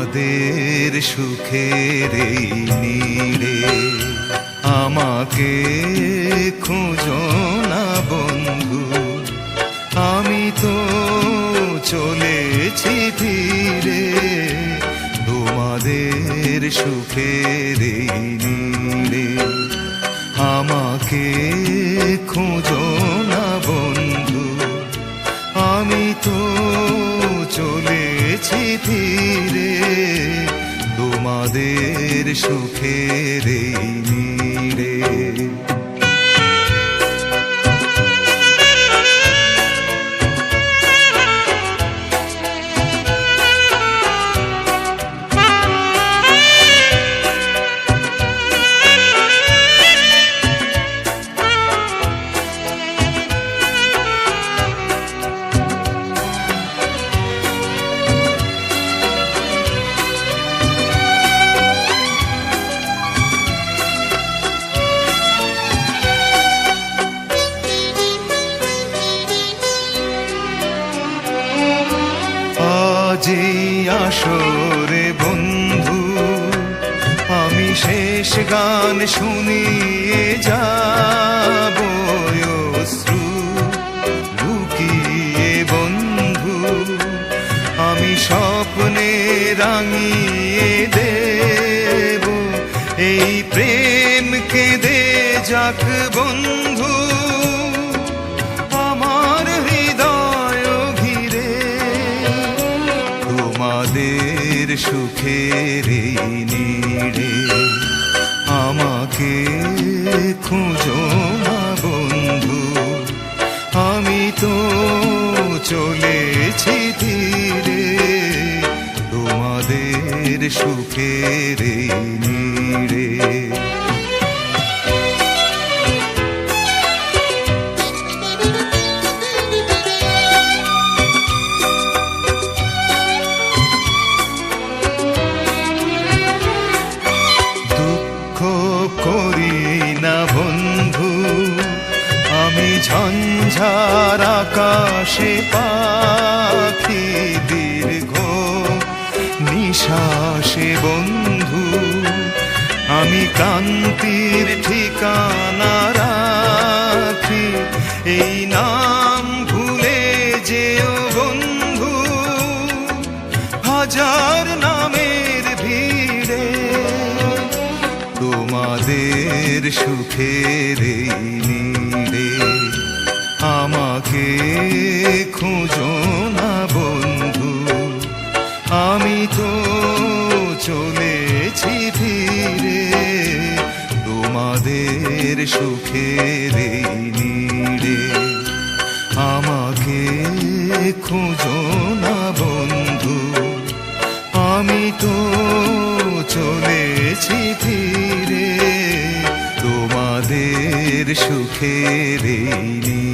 তোমাদের সুখের এই নীড়ে আমাকে খোঁজো না বন্ধু, আমি তো চলেছি ফিরে তোমাদের সুখের এই নীড়ে। আমাকে খোঁজো না বন্ধু, আমি তো চলেছি ফিরে তোমাদের সুখের এই নীড়ে। যে আসরে বন্ধু আমি শেষ গান শুনিয়ে যাব, অশ্রু লুকিয়ে বন্ধু আমি স্বপ্নে রাঙিয়ে দেব। এই প্রেম কেঁদে যাক বন্ধু আমার হৃদয় ঘিরে তোমাদের সুখের এই নীড়ে। আমাকে খোঁজো না বন্ধু, আমি তো চলেছি ধীরে তোমাদের সুখের এই নীড়ে। করি না বন্ধু আমি ঝঞ্ঝার আকাশে পাখি দীর্ঘ নিঃশ্বাসে বন্ধু আমি কান্তির ঠিকানা রাখি। এই নাম ভুলে যেও বন্ধু হাজার নামের ভিড়ে তোমাদের সুখের এই নীড়ে। আমাকে খোঁজো না বন্ধু, আমি তো চলেছি ফিরে তোমাদের সুখের এই নীড়ে। আমাকে খোঁজো না বন্ধু, আমি তো চলেছি ফিরে তোমাদের সুখের এই নীড়ে।